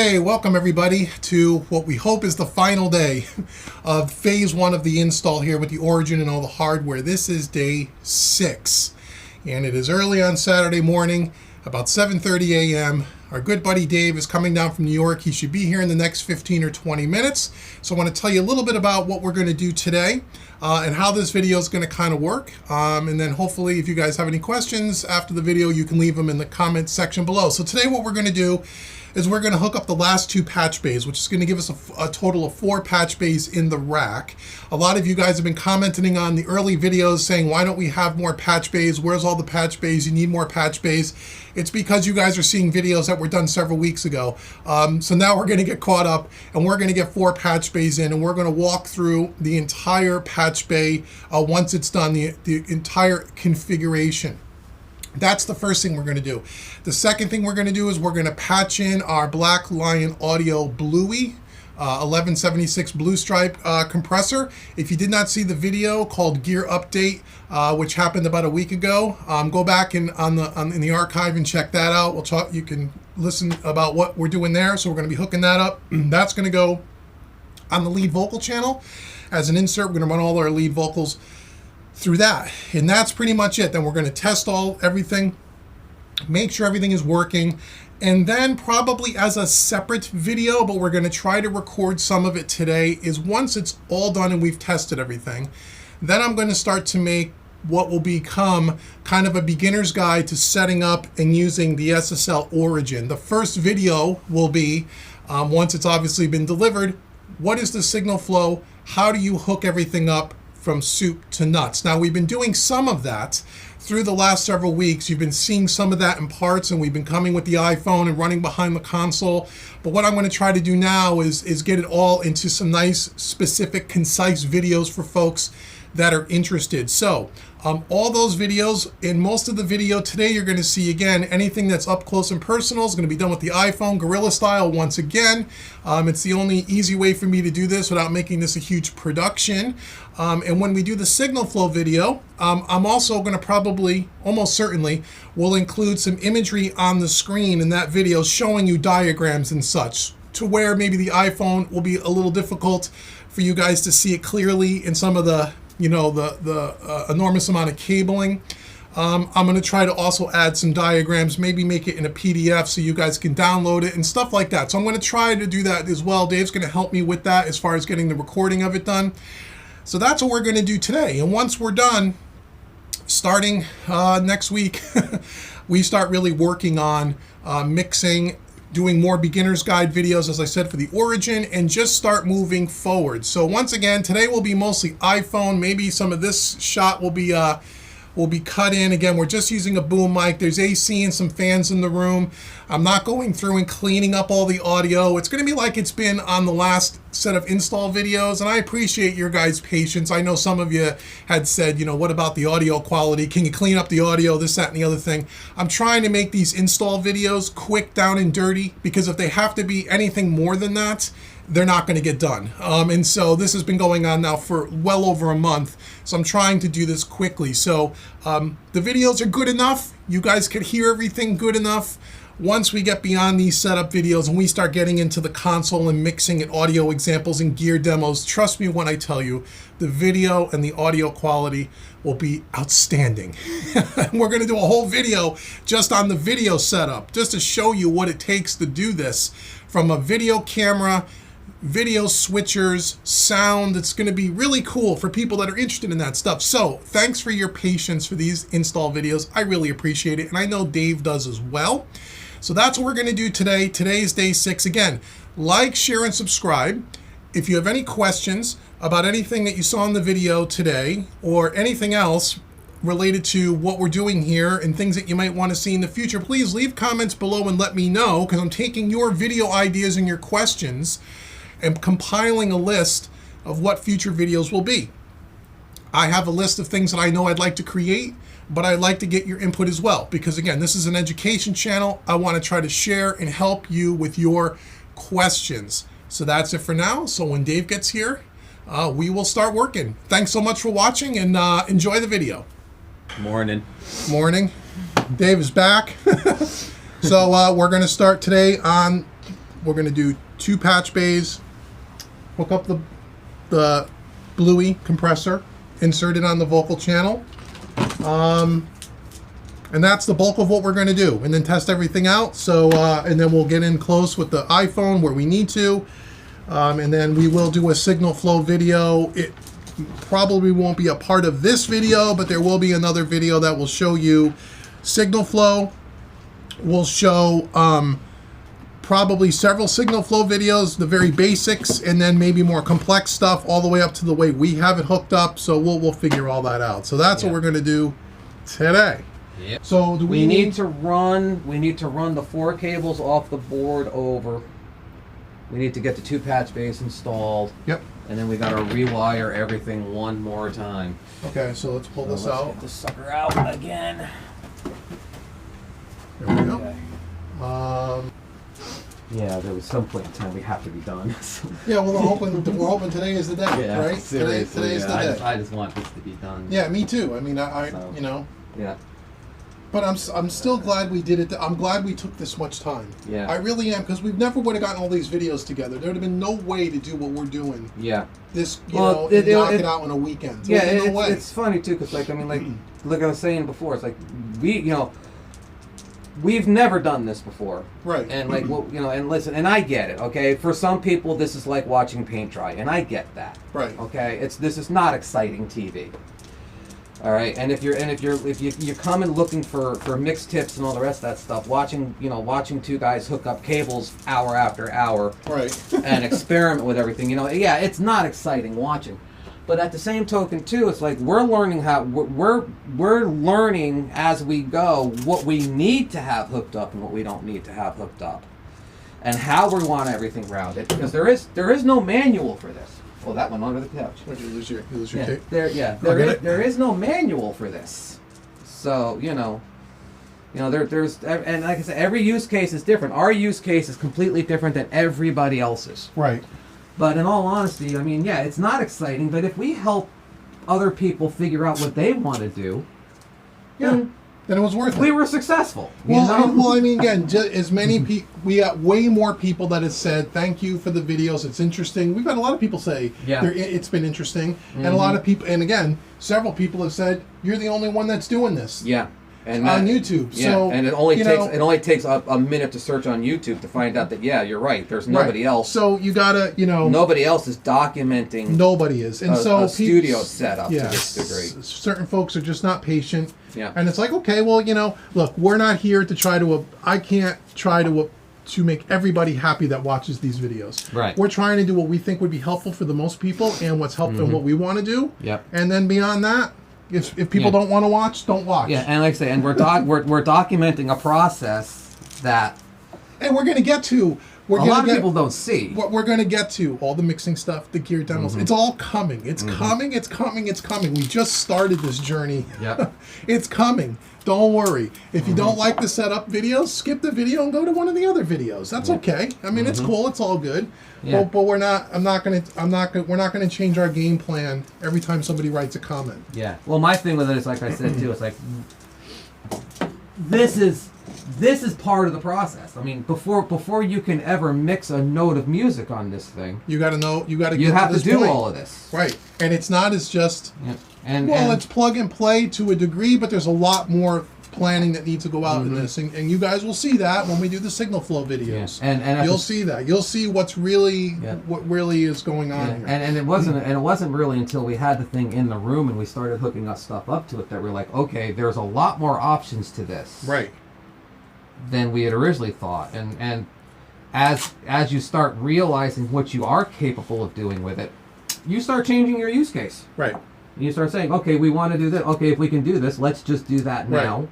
Okay, welcome everybody to what we hope is the final day of phase 1 of the install here with the Origin and all the hardware. This is day 6, and it is early on Saturday morning, about 7:30 a.m. Our good buddy Dave is coming down from New York. He should be here in the next 15 or 20 minutes. So I want to tell you a little bit about what we're going to do today and how this video is going to kind of work. And then hopefully if you guys have any questions after the video, you can leave them in the comment section below. So today what we're going to do is we're going to hook up the last 2 patch bays, which is going to give us a total of 4 patch bays in the rack. A lot of you guys have been commenting on the early videos saying, why don't we have more patch bays? Where's all the patch bays? You need more patch bays. It's because you guys are seeing videos that were done several weeks ago. So now we're going to get caught up and we're going to get 4 patch bays in, and we're going to walk through the entire patch bay once it's done, the entire configuration. That's the first thing we're going to do. The second thing we're going to do is we're going to patch in our Black Lion Audio Bluey 1176 Blue Stripe compressor. If you did not see the video called Gear Update, which happened about a week ago, go back in the archive and check that out. We'll talk. You can listen about what we're doing there. So we're going to be hooking that up. That's going to go on the lead vocal channel as an insert. We're going to run all our lead vocals through that, and that's pretty much it. Then we're going to test everything, make sure everything is working, and then probably as a separate video, but we're going to try to record some of it today, is once it's all done and we've tested everything, then I'm going to start to make what will become kind of a beginner's guide to setting up and using the SSL Origin. The first video will be, once it's obviously been delivered, what is the signal flow? How do you hook everything up from soup to nuts? Now, we've been doing some of that through the last several weeks. You've been seeing some of that in parts, and we've been coming with the iPhone and running behind the console. But what I'm going to try to do now is get it all into some nice, specific, concise videos for folks that are interested. So all those videos, in most of the video today, you're going to see, again, anything that's up close and personal is going to be done with the iPhone, Gorilla style, once again. It's the only easy way for me to do this without making this a huge production. And when we do the signal flow video, I'm also going to probably, almost certainly, will include some imagery on the screen in that video showing you diagrams and such, to where maybe the iPhone will be a little difficult for you guys to see it clearly in some of the the enormous amount of cabling. I'm going to try to also add some diagrams, maybe make it in a PDF so you guys can download it and stuff like that. So I'm going to try to do that as well. Dave's going to help me with that as far as getting the recording of it done. So that's what we're going to do today. And once we're done, starting next week, we start really working on mixing, doing more beginner's guide videos, as I said, for the Origin, and just start moving forward. So once again, today will be mostly iPhone. Maybe some of this shot will be cut in. Again, we're just using a boom mic. There's AC and some fans in the room. I'm not going through and cleaning up all the audio. It's going to be like it's been on the last set of install videos, and I appreciate your guys' patience. I know some of you had said, what about the audio quality? Can you clean up the audio, this, that, and the other thing? I'm trying to make these install videos quick, down, and dirty, because if they have to be anything more than that, they're not going to get done. And so this has been going on now for well over a month. So I'm trying to do this quickly. So the videos are good enough. You guys could hear everything good enough. Once we get beyond these setup videos and we start getting into the console and mixing and audio examples and gear demos, trust me when I tell you, the video and the audio quality will be outstanding. We're going to do a whole video just on the video setup, just to show you what it takes to do this, from a video camera, video switchers, sound. It's going to be really cool for people that are interested in that stuff. So thanks for your patience for these install videos. I really appreciate it, and I know Dave does as well. So that's what we're going to do today. Today's day 6. Again, like, share, and subscribe. If you have any questions about anything that you saw in the video today, or anything else related to what we're doing here and things that you might want to see in the future, please leave comments below and let me know, because I'm taking your video ideas and your questions and compiling a list of what future videos will be. I have a list of things that I know I'd like to create, but I'd like to get your input as well, because again, this is an education channel. I want to try to share and help you with your questions. So that's it for now. So when Dave gets here, we will start working. Thanks so much for watching, and enjoy the video. Morning. Morning. Dave is back. So we're going to start today on we're going to do 2 patch bays, hook up the Bluey compressor, insert it on the vocal channel. And that's the bulk of what we're going to do, and then test everything out. So, and then we'll get in close with the iPhone where we need to, and then we will do a signal flow video. It probably won't be a part of this video, but there will be another video that will show you signal flow. We'll show probably several signal flow videos, the very basics, and then maybe more complex stuff, all the way up to the way we have it hooked up. So we'll figure all that out. So that's what we're going to do today. Yep. So do we need to run the 4 cables off the board over. We need to get the 2 patch bays installed. Yep. And then we got to rewire everything one more time. Okay, so let's pull this out. Get this sucker out again. There we go. Okay. Yeah, there was some point in time we have to be done. Yeah, well, we're hoping today is the day, yeah, right? Today's the day. I just want this to be done. Yeah, me too. I mean, So, you know. Yeah. But I'm still glad we did it. I'm glad we took this much time. Yeah. I really am, because we never would have gotten all these videos together. There would have been no way to do what we're doing. Yeah. This, knock it out on a weekend. So yeah, no way. It's funny too, because like I was saying before, it's like we've never done this before. Right. And like and listen, and I get it. Okay, for some people this is like watching paint dry, and I get that. Right. Okay, this is not exciting TV. All right, and if you're coming looking for mixed tips and all the rest of that stuff, watching 2 guys hook up cables hour after hour, right, and experiment with everything, yeah, it's not exciting watching. But at the same token too, it's like we're learning we're learning as we go what we need to have hooked up and what we don't need to have hooked up, and how we want everything routed, because there is no manual for this. Oh, that one under the couch. Would you lose your tape? There is no manual for this. So there's, and like I said, every use case is different. Our use case is completely different than everybody else's. Right. But in all honesty, I mean, yeah, it's not exciting. But if we help other people figure out what they want to do, then it was worth it. We were successful. Well, I mean, again, as many people, we got way more people that have said thank you for the videos. It's interesting. We've had a lot of people say it's been interesting, and a lot of people, and again, several people have said you're the only one that's doing this. Yeah. And on YouTube. Yeah, so, and it only takes a minute to search on YouTube to find out that you're right. There's nobody else. So you gotta, nobody else is documenting. Nobody is, and so a studio setup to this degree. Certain folks are just not patient. Yeah. And it's like, okay, well, look, we're not here to try to. I can't try to make everybody happy that watches these videos. Right. We're trying to do what we think would be helpful for the most people, and what's helpful and what we want to do. Yep. And then beyond that. If people don't want to watch, don't watch. Yeah, and like I say, and we're documenting a process that, and we're going to get to. A lot of people don't see. What we're going to get to, all the mixing stuff, the gear demos. It's all coming. It's coming. It's coming. It's coming. We just started this journey. Yep. It's coming. Don't worry. If you don't like the setup videos, skip the video and go to one of the other videos. That's okay. I mean, it's cool. It's all good. Yeah. But we're not gonna change our game plan every time somebody writes a comment. Yeah. Well, my thing with it is, like I said too, it's like this is part of the process. I mean, before you can ever mix a note of music on this thing, you got to know. You got to. You have to do all of this. Right. And it's not as just. Yeah. It's plug and play to a degree, but there's a lot more planning that needs to go out in this, and you guys will see that when we do the signal flow videos. Yeah. And you'll see that. You'll see what really is going on. Yeah. And it wasn't really until we had the thing in the room and we started hooking us stuff up to it that we're like, okay, there's a lot more options to this. Right. Than we had originally thought, and as you start realizing what you are capable of doing with it, you start changing your use case. Right. You start saying, okay, we want to do this. Okay, if we can do this, let's just do that now. Right.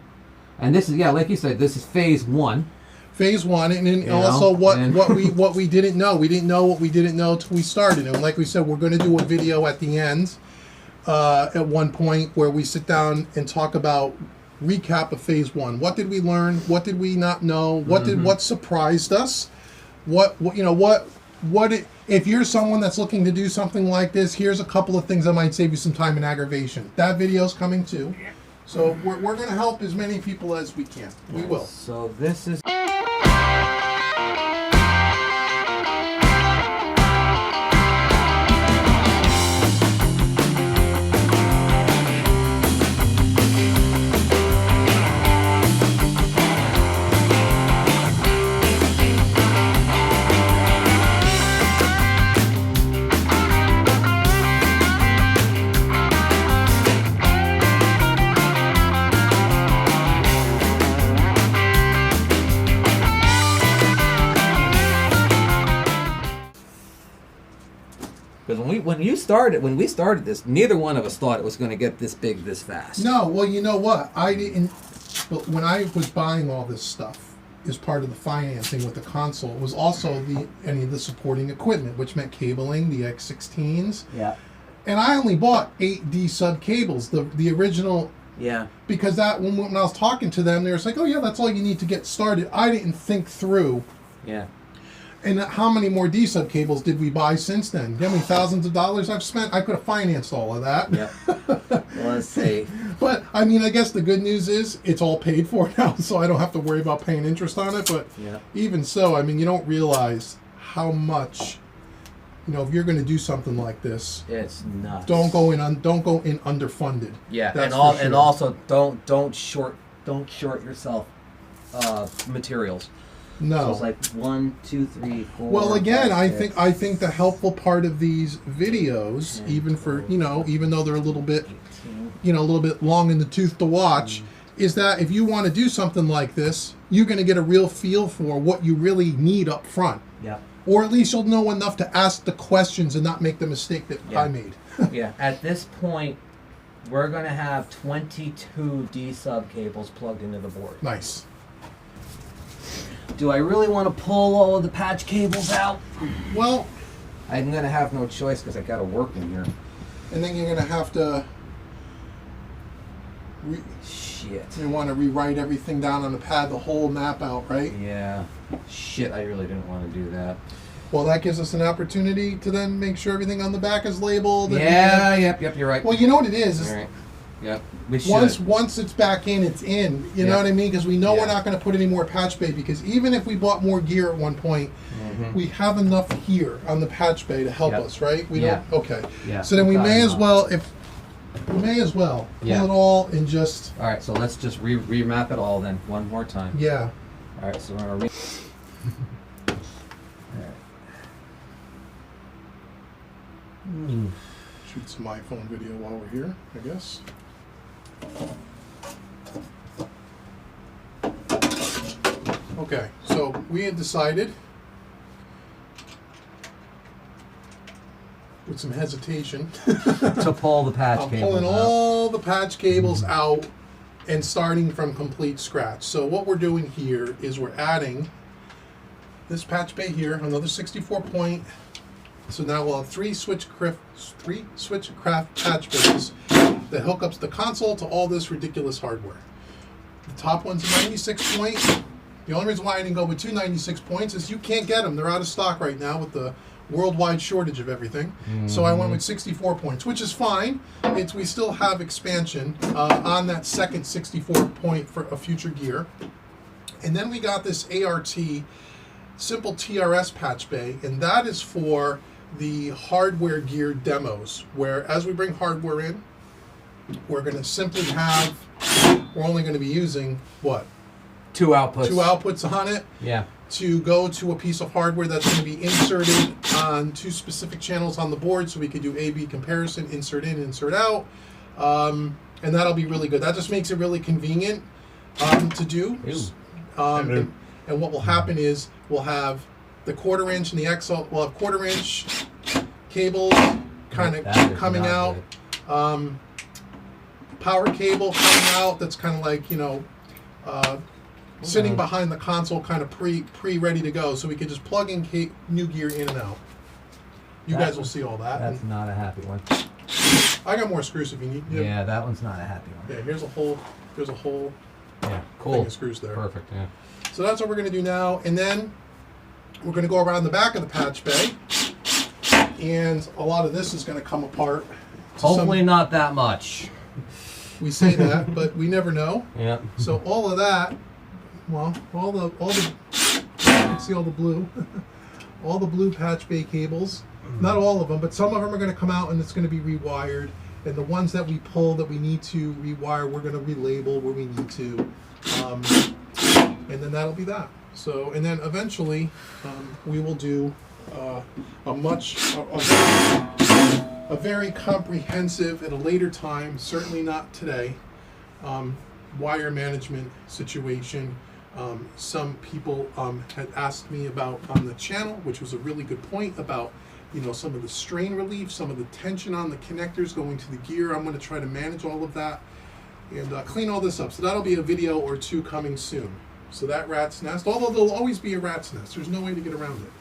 And this is, like you said, this is phase 1. Phase 1, and then also what we didn't know. We didn't know what we didn't know till we started. And like we said, we're going to do a video at the end, at one point, where we sit down and talk about recap of phase 1. What did we learn? What did we not know? What surprised us? If you're someone that's looking to do something like this, here's a couple of things that might save you some time and aggravation. That video's coming too. So we're going to help as many people as we can. We will. So this is... we started this, neither one of us thought it was going to get this big this fast. No, well, you know what? I didn't. But when I was buying all this stuff as part of the financing with the console, it was also any of the supporting equipment, which meant cabling, the X16s. Yeah. And I only bought 8 D sub cables, the original. Yeah. Because that when I was talking to them, they were like, "Oh yeah, that's all you need to get started." I didn't think through. Yeah. And how many more D sub cables did we buy since then? You know how many thousands of dollars I've spent? I could have financed all of that. Yeah. Well, let's see. But I mean, I guess the good news is it's all paid for now, so I don't have to worry about paying interest on it. But Yeah. even so, I mean, you don't realize how much. You know, if you're going to do something like this, It's nuts. don't go in underfunded. Yeah, That's and for sure. and also don't short yourself materials. No. So it's like 1, 2, 3, 4. Well, again, 5, I 6. think the helpful part of these videos, 10, even for 12, even though they're a little bit 18. a little bit long in the tooth to watch, is that if you want to do something like this, you're going to get a real feel for what you really need up front, Yeah. or at least you'll know enough to ask the questions and not make the mistake that Yeah. I made. Yeah. At this point, we're gonna have 22 D sub cables plugged into the board. Nice. Do I really want to pull all of the patch cables out? Well, I'm gonna have no choice because I gotta work in here. and then you're going to have to. Shit. You want to rewrite everything down on the pad, the whole map out, right? Yeah. Shit. I really didn't want to do that. Well, that gives us an opportunity to then make sure everything on the back is labeled. and- Yeah. Yep. You're right. Well, you know what it is. All right. Yep. We should. Once it's back in, it's in. You know Yeah. what I mean? Because we know Yeah. we're not going to put any more patch bay. Because even if we bought more gear at one point, we have enough here on the patch bay to help Yep. us, right? We Yeah. don't. Okay. Yeah. So then we Probably may as not. well pull Yeah. it all and just All right. So let's just remap it all then one more time. yeah. All right. So we're gonna. Shoot some iPhone video while we're here, I guess. Okay, so we had decided, with some hesitation, to pull the patch I'm cables pulling out. all the patch cables out and starting from complete scratch. So what we're doing here is we're adding this patch bay here, another 64 point. So now we'll have three switchcraft patch bays that hook up the console to all this ridiculous hardware. The top one's a 96 point. The only reason why I didn't go with 296 points is you can't get them. They're out of stock right now with the worldwide shortage of everything. So I went with 64 points, which is fine. We still have expansion on that second 64 point for a future gear. And then we got this ART simple TRS patch bay, and that is for the hardware gear demos, where as we bring hardware in, we're going to simply have, we're only going to be using what? 2 outputs. 2 outputs on it Yeah. to go to a piece of hardware that's going to be inserted on 2 specific channels on the board, so we could do A/B comparison, insert in, insert out, and that'll be really good. That just makes it really convenient to do. And what will happen is we'll have the 1/4 inch and the XL. We'll have 1/4 inch cables kind That of is coming not out. good. Power cable coming out. That's kind of like sitting behind the console, kind of pre ready to go. So we could just plug in new gear in and out. You guys will see all that. That's not a happy one. I got more screws if you need. Yeah, that one's not a happy one. Yeah. Here's a whole Yeah. thing Cool. of screws there. Perfect. Yeah. So that's what we're going to do now. And then we're going to go around the back of the patch bay. And a lot of this is going to come apart. to Hopefully not that much. we say that, but we never know. Yeah. So all of that, well, all the you can see all the blue, all the blue patch bay cables. Not all of them, but some of them are going to come out and it's going to be rewired. And the ones that we pull that we need to rewire, we're going to relabel where we need to. And then that'll be that. So, and then eventually we will do a very comprehensive at a later time, certainly not today, wire management situation. Some people had asked me about on the channel, which was a really good point, about you know, some of the strain relief, some of the tension on the connectors going to the gear. I'm going to try to manage all of that and clean all this up. So that'll be a video or two coming soon. So that rat's nest, although there'll always be a rat's nest, there's no way to get around it.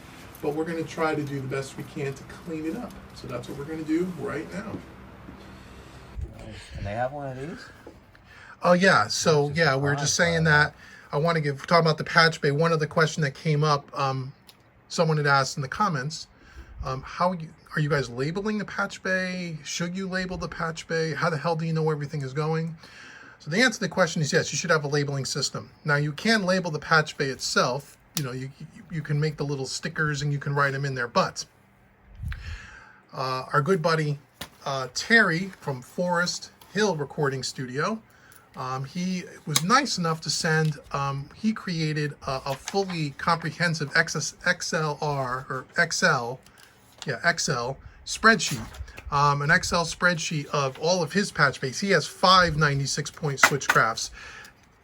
But we're going to try to do the best we can to clean it up. So that's what we're going to do right now. And they have one of these? Oh yeah, so yeah, we were just saying that. I want to talk about the patch bay. One of the question that came up, someone had asked in the comments, are you guys labeling the patch bay? Should you label the patch bay? How the hell do you know where everything is going? So the answer to the question is yes, you should have a labeling system. Now you can label the patch bay itself. You know, you can make the little stickers and you can write them in there. But our good buddy Terry from Forest Hill Recording Studio, he was nice enough to send, he created a fully comprehensive XL spreadsheet, an Excel spreadsheet of all of his patch bays. He has 5 96-point switchcrafts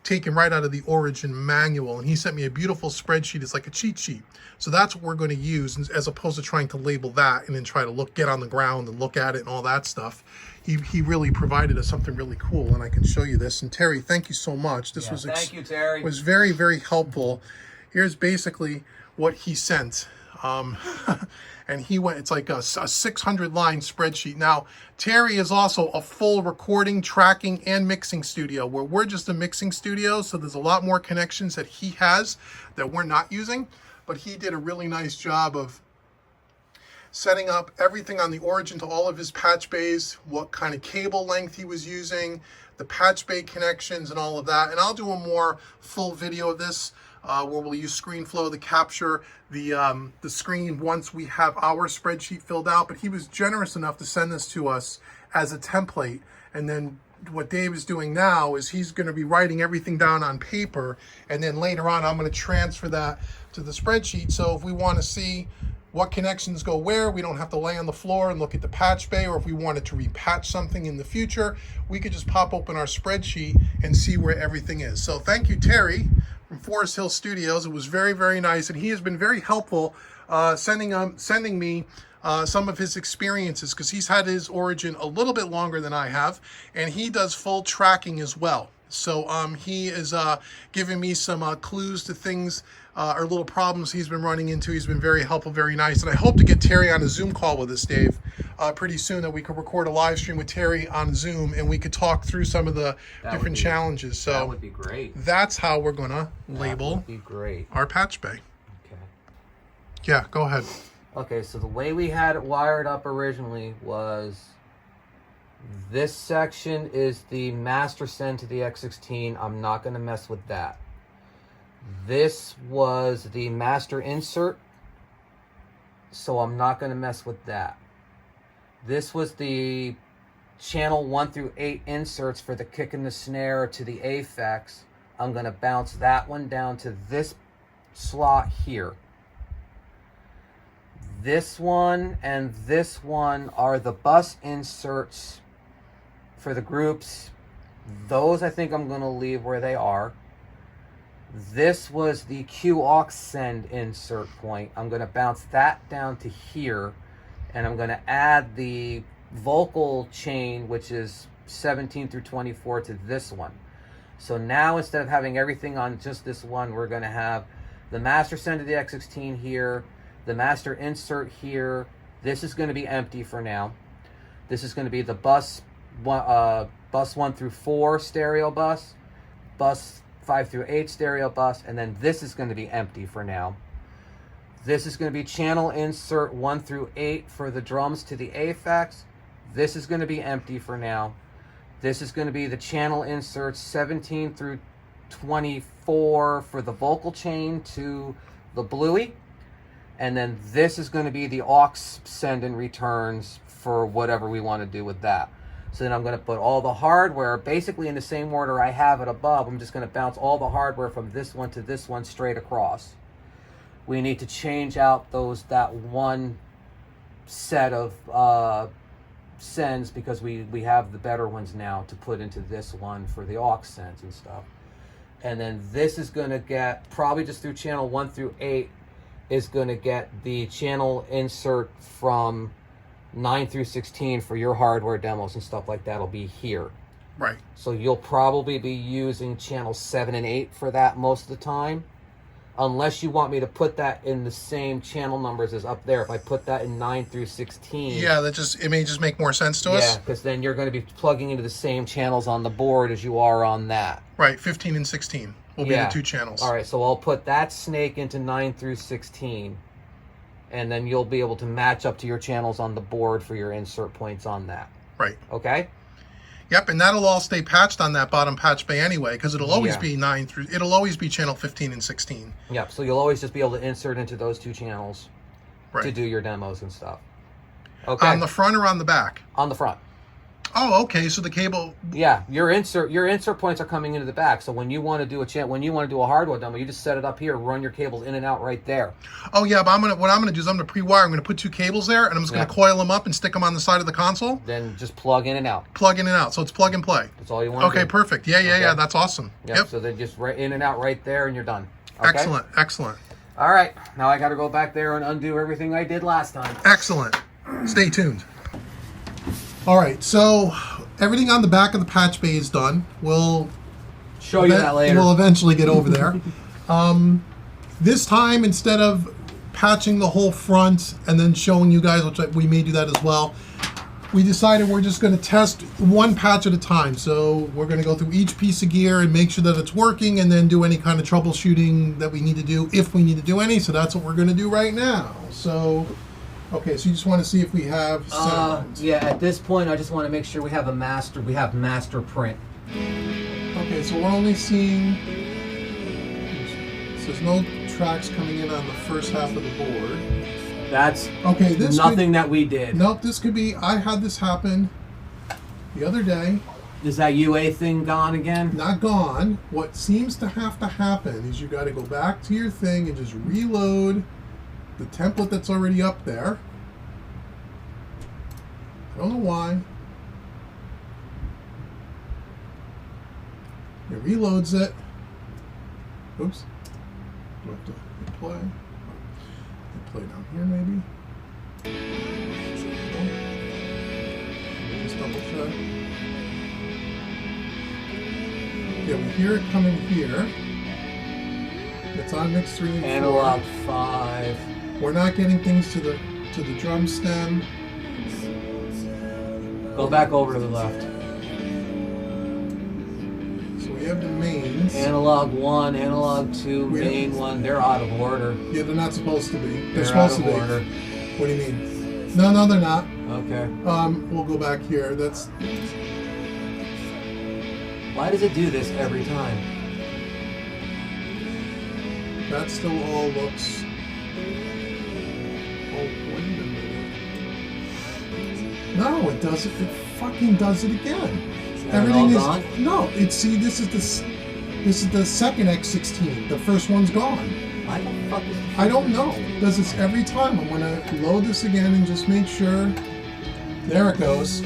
taken right out of the Origin manual, and he sent me a beautiful spreadsheet. It's like a cheat sheet. So that's what we're going to use, as opposed to trying to label that and then try to get on the ground and look at it and all that stuff. He really provided us something really cool, and I can show you this. And Terry, thank you so much. This thank you, Terry. Was very, very helpful. Here's basically what he sent. And he went, it's like a 600-line spreadsheet. Now, Terry is also a full recording, tracking, and mixing studio, where we're just a mixing studio, so there's a lot more connections that he has that we're not using. But he did a really nice job of setting up everything on the Origin to all of his patch bays, what kind of cable length he was using, the patch bay connections, and all of that. And I'll do a more full video of this, where we'll use ScreenFlow to capture the screen once we have our spreadsheet filled out. But he was generous enough to send this to us as a template. And then what Dave is doing now is he's going to be writing everything down on paper. And then later on, I'm going to transfer that to the spreadsheet. So if we want to see what connections go where, we don't have to lay on the floor and look at the patch bay. Or if we wanted to repatch something in the future, we could just pop open our spreadsheet and see where everything is. So thank you, Terry, from Forest Hill Studios. It was very, very nice, and he has been very helpful sending me some of his experiences, because he's had his Origin a little bit longer than I have, and he does full tracking as well. So he is giving me some clues to things or little problems he's been running into. He's been very helpful, very nice, and I hope to get Terry on a Zoom call with us, Dave, pretty soon, that we could record a live stream with Terry on Zoom and we could talk through some of the different challenges. So that would be great. That's how we're gonna label our patch bay. Okay. Yeah, go ahead. Okay, so the way we had it wired up originally was this section is the master send to the X16. I'm not going to mess with that. This was the master insert, so I'm not going to mess with that. This was the channel 1 through 8 inserts for the kick and the snare to the Aphex. I'm going to bounce that one down to this slot here. This one and this one are the bus inserts for the groups. Those I think I'm going to leave where they are. This was the Q aux send insert point. I'm going to bounce that down to here, and I'm going to add the vocal chain, which is 17 through 24, to this one. So now, instead of having everything on just this one, we're going to have the master send to the X16 here, the master insert here. This is going to be empty for now. This is going to be the bus 1 through 4 stereo bus, bus 5 through 8 stereo bus, and then this is going to be empty for now. This is going to be channel insert 1 through 8 for the drums to the Aphex. This is going to be empty for now. This is going to be the channel inserts 17 through 24 for the vocal chain to the Bluey. And then this is going to be the aux send and returns for whatever we want to do with that. So then I'm going to put all the hardware basically in the same order I have it above. I'm just going to bounce all the hardware from this one to this one straight across. We need to change out that one set of sends, because we have the better ones now to put into this one for the aux sends and stuff. And then this is going to get probably just through channel 1 through 8 is going to get the channel insert from 9 through 16 for your hardware demos and stuff like that will be here. Right. So you'll probably be using channel 7 and 8 for that most of the time. Unless you want me to put that in the same channel numbers as up there. If I put that in 9 through 16. Yeah, it may just make more sense to us. Yeah, because then you're going to be plugging into the same channels on the board as you are on that. Right, 15 and 16 will be the two channels. All right, so I'll put that snake into 9 through 16. And then you'll be able to match up to your channels on the board for your insert points on that. Right. Okay? Yep, and that'll all stay patched on that bottom patch bay anyway, because it'll always be it'll always be channel 15 and 16. Yep, so you'll always just be able to insert into those two channels to do your demos and stuff. Okay. On the front or on the back? On the front. Oh, okay. So the cable. Yeah, your insert points are coming into the back. So when you want to do a hardware demo, you just set it up here, run your cables in and out right there. Oh yeah, but what I'm gonna do is I'm gonna pre-wire. I'm gonna put two cables there, and I'm just gonna coil them up and stick them on the side of the console. Then just plug in and out. Plug in and out. So it's plug and play. That's all you want. Okay, perfect. Yeah. That's awesome. Yep. So then just in and out right there, and you're done. Okay? Excellent. All right, now I got to go back there and undo everything I did last time. Excellent. Stay tuned. All right, so everything on the back of the patch bay is done. We'll show you that later. We'll eventually get over there. This time, instead of patching the whole front and then showing you guys, which we may do that as well, we decided we're just going to test one patch at a time. So we're going to go through each piece of gear and make sure that it's working, and then do any kind of troubleshooting that we need to do, if we need to do any. So that's what we're going to do right now. So, okay, so you just want to see if we have sound. Yeah, at this point, I just want to make sure we have master print. Okay, so we're only seeing, so there's no tracks coming in on the first half of the board. That's okay. This nothing that we did. Nope, this could be, I had this happen the other day. Is that UA thing gone again? Not gone. What seems to have to happen is you got to go back to your thing and just reload the template that's already up there. I don't know why. It reloads it. Oops. Do I have to hit play? Hit play down here maybe? No. Just double check. Yeah, we hear it coming here. It's on mix 3 and 4. Analog 5. We're not getting things to the drum stem. Go back over to the left. So we have the mains. Analog 1, analog 2, main 1. They're out of order. Yeah, they're not supposed to be. They're supposed to be. Order. What do you mean? No, they're not. Okay. We'll go back here. That's. Why does it do this every time? That still all looks. Oh, wait a minute. No, it does it. It fucking does it again. Everything is gone? No. It's see. This is the second X16. The first one's gone. Why the fuck is I don't know. It does this every time. I'm gonna load this again and just make sure. There it goes.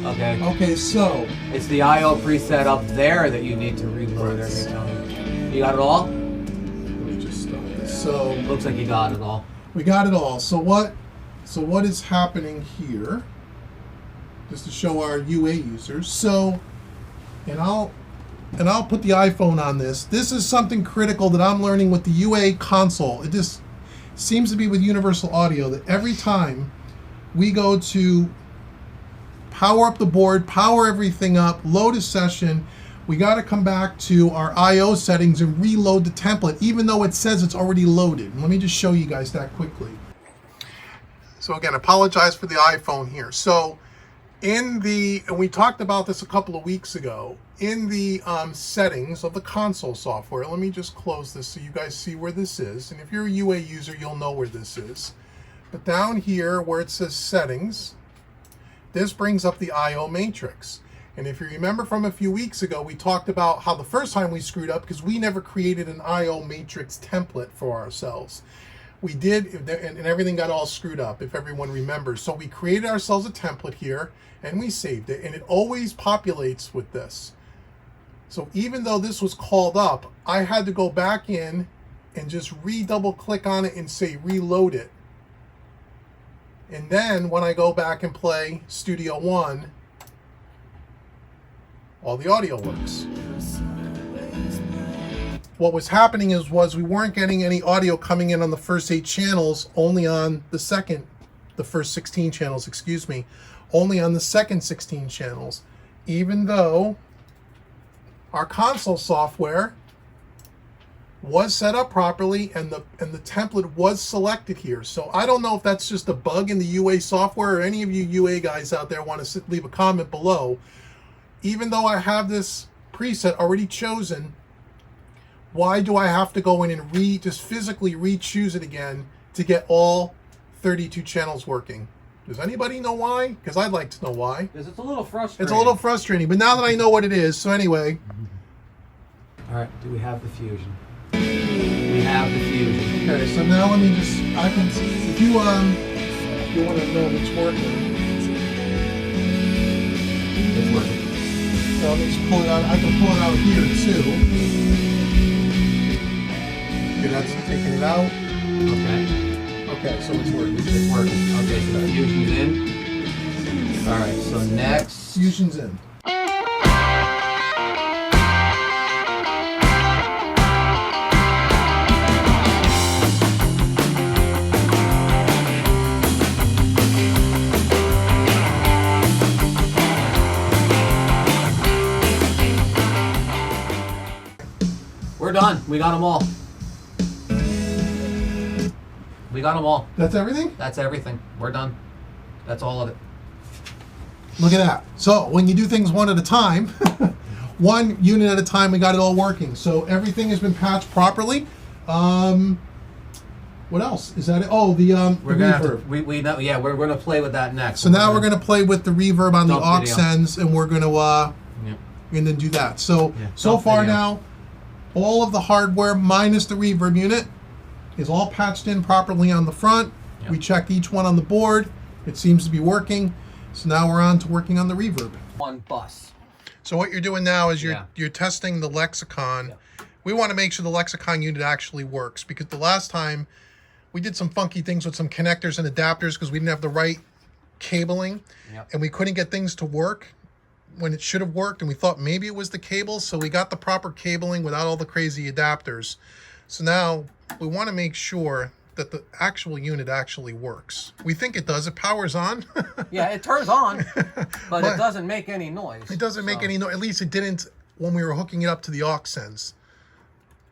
Okay. Okay, so it's the I/O preset up there that you need to reload every time. You got it all? let me just stop this. So Looks like you got it all. we got it all. So what is happening here? Just to show our UA users. So, and I'll put the iPhone on this. This is something critical that I'm learning with the UA console. It just seems to be with Universal Audio that every time we go to power up the board, power everything up, load a session, we got to come back to our I/O settings and reload the template, even though it says it's already loaded. Let me just show you guys that quickly. So again, apologize for the iPhone here. So and we talked about this a couple of weeks ago, in the settings of the console software, let me just close this so you guys see where this is. And if you're a UA user, you'll know where this is. But down here where it says settings, this brings up the I/O matrix. And if you remember from a few weeks ago, we talked about how the first time we screwed up because we never created an I/O matrix template for ourselves. We did, and everything got all screwed up, if everyone remembers. So we created ourselves a template here, and we saved it, and it always populates with this. So even though this was called up, I had to go back in and just double click on it and say reload it. And then when I go back and play Studio One, all the audio works. What was happening was we weren't getting any audio coming in on the first 8 channels, only on the first 16 channels, excuse me, only on the second 16 channels, even though our console software was set up properly and the template was selected here. So I don't know if that's just a bug in the UA software, or any of you UA guys out there want to leave a comment below. Even though I have this preset already chosen, why do I have to go in and just physically re-choose it again to get all 32 channels working? Does anybody know why? Because I'd like to know why. Because it's a little frustrating. It's a little frustrating, but now that I know what it is, so anyway. All right, do we have the fusion? We have the fusion. Okay, so now let me just, I can see, if you want to know if it's working. It's working. So let me just pull it out. I can pull it out here too. Okay, that's taking it out. Okay. Okay, so it's working. It's working. Okay, so the fusion's in. All right, so next. Fusion's in. We're done. We got them all. We got them all. That's everything? That's everything. We're done. That's all of it. Look at that. So when you do things one at a time, one unit at a time, we got it all working. So everything has been patched properly. What else? Is that it? Oh, the reverb. We know, yeah, we're gonna play with that next. So now we're gonna play with the reverb on the aux video. ends, and we're gonna Yeah. and then do that. So Yeah, so dump far video. now, all of the hardware minus the reverb unit is all patched in properly on the front. Yep. We checked each one on the board. It seems to be working. So now we're on to working on the reverb. On bus. So what you're doing now is Yeah. you're testing the lexicon. Yeah. We want to make sure the lexicon unit actually works, because the last time we did some funky things with some connectors and adapters because we didn't have the right cabling. Yep. And we couldn't get things to work when it should have worked, and we thought maybe it was the cable, so we got the proper cabling without all the crazy adapters. So now we want to make sure that the actual unit actually works. We think it does. It powers on. Yeah, it turns on, but it doesn't make any noise. It doesn't make any noise. At least it didn't when we were hooking it up to the aux ends.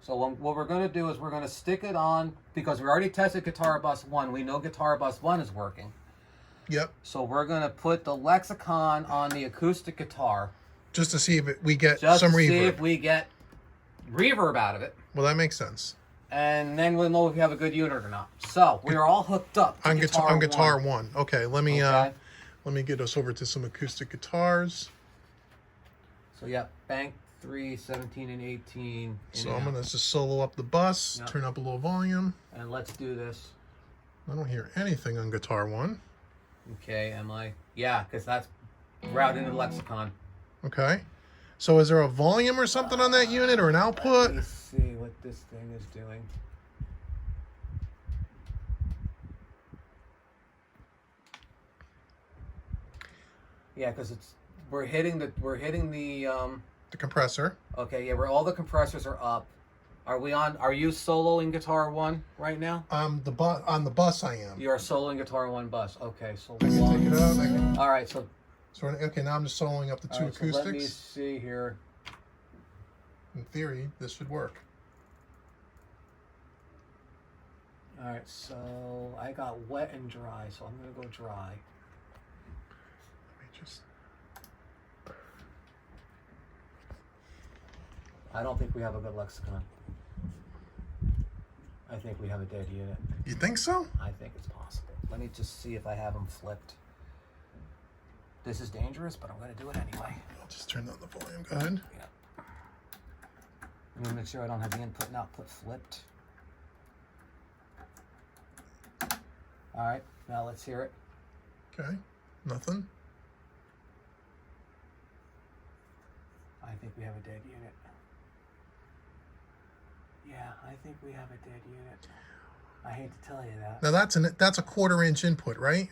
So what we're going to do is we're going to stick it on, because we already tested Guitar Bus 1. We know Guitar Bus 1 is working. Yep. So we're going to put the lexicon on the acoustic guitar. Just to see if we get Just some to reverb. see if we get reverb out of it. Well, that makes sense. And then we'll know if we have a good unit or not. So we are all hooked up to On guitar 1. one. Okay, let me get us over to some acoustic guitars. So yeah, bank 3, 17, and 18. So I'm gonna just solo up the bus, Yep. turn up a little volume. And let's do this. I don't hear anything on guitar one. Okay, am I? Yeah, because that's routed into the lexicon. Okay. So is there a volume or something on that unit, or an output? Let me see what this thing is doing. Yeah, because we're hitting the The compressor. okay, yeah, where all the compressors are up. Are you soloing Guitar 1 right now? On the bus I am. You are soloing Guitar 1 bus. Okay, so I can take it out. all right, so Okay, now I'm just soloing up the two all right, so let me acoustics. see here. In theory, this should work. All right, so I got wet and dry, so I'm gonna go dry. Let me just. I don't think we have a good lexicon. I think we have a dead unit. You think so? I think it's possible. Let me just see if I have them flipped. This is dangerous, but I'm going to do it anyway. I'll just turn down the volume. Go ahead. Yeah. I'm going to make sure I don't have the input and output flipped. All right, now let's hear it. Okay. Nothing. I think we have a dead unit. Yeah, I think we have a dead unit. I hate to tell you that. Now that's a 1/4 inch input, right?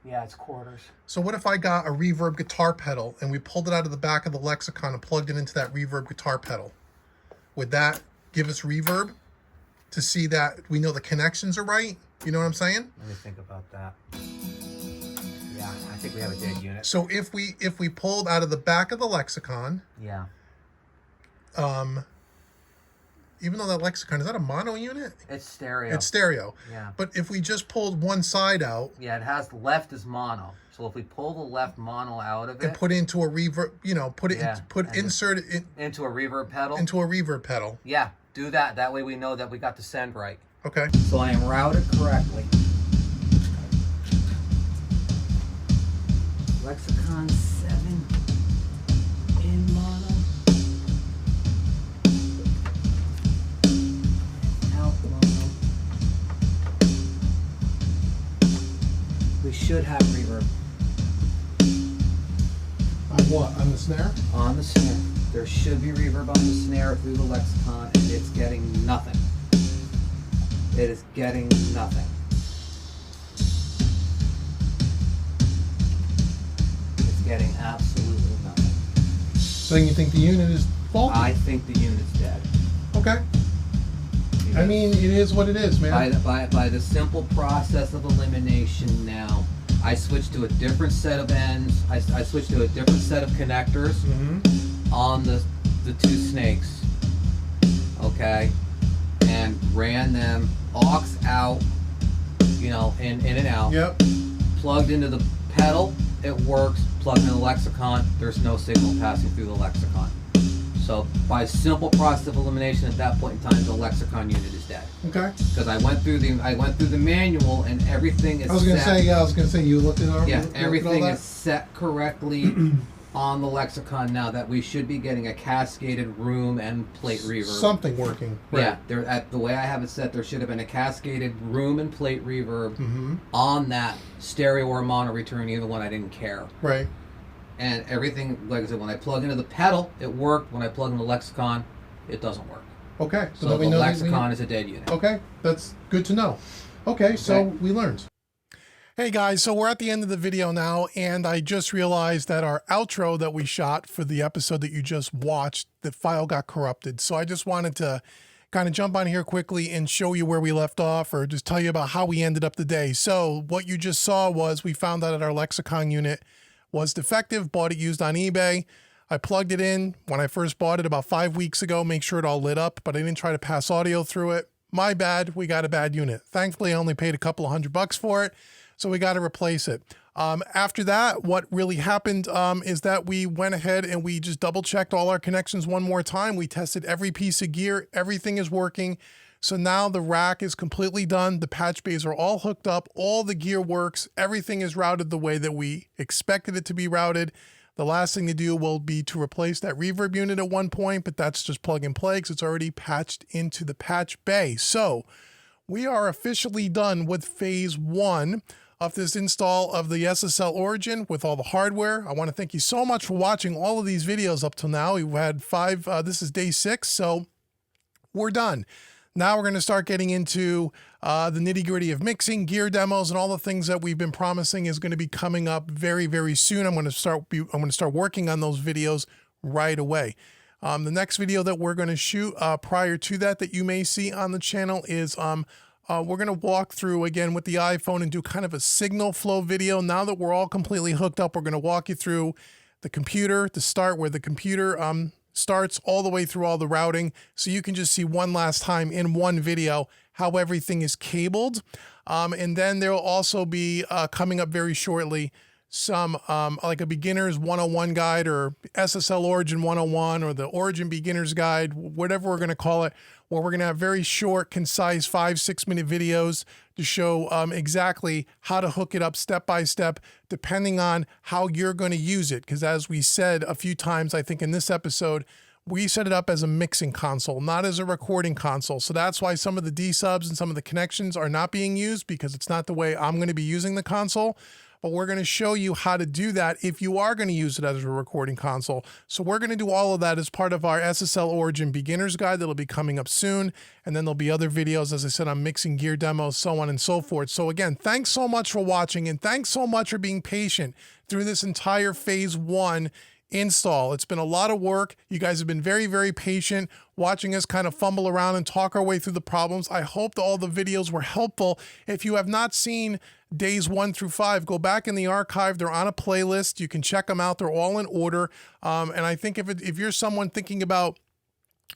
Yeah, it's quarters. So what if I got a reverb guitar pedal and we pulled it out of the back of the Lexicon and plugged it into that reverb guitar pedal? Would that give us reverb to see that we know the connections are right? You know what I'm saying? Let me think about that. Yeah, I think we have a dead unit. So if we pulled out of the back of the Lexicon, yeah. Even though that Lexicon, is that a mono unit? It's stereo. It's stereo. Yeah. But if we just pulled one side out. Yeah, it has left is mono. So if we pull the left mono out of it. And put into a reverb, insert it into a reverb pedal. Into a reverb pedal. Yeah, do that. That way we know that we got the send right. Okay. So I am routed correctly. Lexicon 7 in mono. Out mono. We should have reverb. On what? On the snare? On the snare. There should be reverb on the snare through the Lexicon, and it's getting nothing. It is getting nothing. It's getting absolutely nothing. So then you think the unit is faulty? I think the unit's dead. Okay. I mean, it is what it is, man. By the simple process of elimination now, I switched to a different set of ends. I switched to a different set of connectors on the two snakes. Okay, and ran them aux out, in and out. Yep. Plugged into the pedal, it works. Plugged into the Lexicon, there's no signal passing through the Lexicon. So by simple process of elimination, at that point in time, the Lexicon unit is dead. Okay. Because I went through the manual and everything is. I was gonna say you looked at all. Yeah, everything is set correctly on the Lexicon now. That we should be getting a cascaded room and plate reverb. Something working. Right. Yeah, the way I have it set, there should have been a cascaded room and plate reverb on that stereo or mono return. Either one, I didn't care. Right. And everything, like I said, when I plug into the pedal, it worked. When I plug in the Lexicon, it doesn't work. Okay. So the Lexicon is a dead unit. Okay, that's good to know. Okay, so we learned. Hey guys, so we're at the end of the video now, and I just realized that our outro that we shot for the episode that you just watched, the file got corrupted. So I just wanted to kind of jump on here quickly and show you where we left off, or just tell you about how we ended up the day. So what you just saw was we found out that our Lexicon unit was defective, bought it used on eBay. I plugged it in when I first bought it about 5 weeks ago, make sure it all lit up, but I didn't try to pass audio through it. My bad, we got a bad unit. Thankfully, I only paid a couple of $100 for it, so we got to replace it. After that, what really happened is that we went ahead and we just double checked all our connections one more time. We tested every piece of gear, everything is working. So now the rack is completely done. The patch bays are all hooked up. All the gear works. Everything is routed the way that we expected it to be routed. The last thing to do will be to replace that reverb unit at one point, but that's just plug and play because it's already patched into the patch bay. So we are officially done with phase 1 of this install of the SSL Origin with all the hardware. I want to thank you so much for watching all of these videos up till now. We've had 5, this is day 6, so we're done. Now we're going to start getting into the nitty-gritty of mixing, gear demos, and all the things that we've been promising is going to be coming up very, very soon. I'm going to start working on those videos right away. The next video that we're going to shoot prior to that you may see on the channel is we're going to walk through again with the iPhone and do kind of a signal flow video. Now that we're all completely hooked up, we're going to walk you through the computer to start where the computer starts all the way through all the routing, so you can just see one last time in one video how everything is cabled. And then there will also be coming up very shortly some like a beginner's 101 guide or SSL Origin 101 or the Origin Beginner's Guide, whatever we're going to call it, where we're going to have very short, concise 5-6 minute videos to show exactly how to hook it up step by step, depending on how you're going to use it. Because as we said a few times, I think in this episode, we set it up as a mixing console, not as a recording console. So that's why some of the D subs and some of the connections are not being used, because it's not the way I'm going to be using the console. but we're going to show you how to do that if you are going to use it as a recording console. So we're going to do all of that as part of our SSL Origin Beginner's Guide that'll be coming up soon. And then there'll be other videos, as I said, on mixing gear demos, so on and so forth. So again, thanks so much for watching, and thanks so much for being patient through this entire phase 1 install. It's been a lot of work. You guys have been very, very patient watching us kind of fumble around and talk our way through the problems. I hope that all the videos were helpful. If you have not seen days 1 through 5, go back in the archive. They're on a playlist. You can check them out. They're all in order. And I think if you're someone thinking about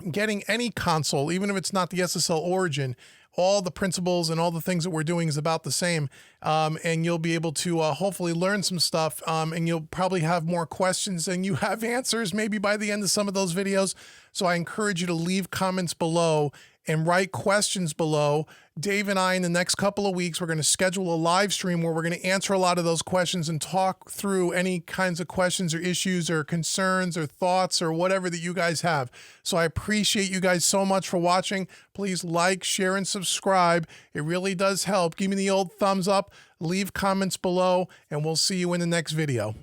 getting any console, even if it's not the SSL Origin, all the principles and all the things that we're doing is about the same. And you'll be able to hopefully learn some stuff, and you'll probably have more questions than you have answers maybe by the end of some of those videos. So I encourage you to leave comments below and write questions below. Dave and I, in the next couple of weeks, we're going to schedule a live stream where we're going to answer a lot of those questions and talk through any kinds of questions or issues or concerns or thoughts or whatever that you guys have. So I appreciate you guys so much for watching. Please like, share, and subscribe. It really does help. Give me the old thumbs up, leave comments below, and we'll see you in the next video.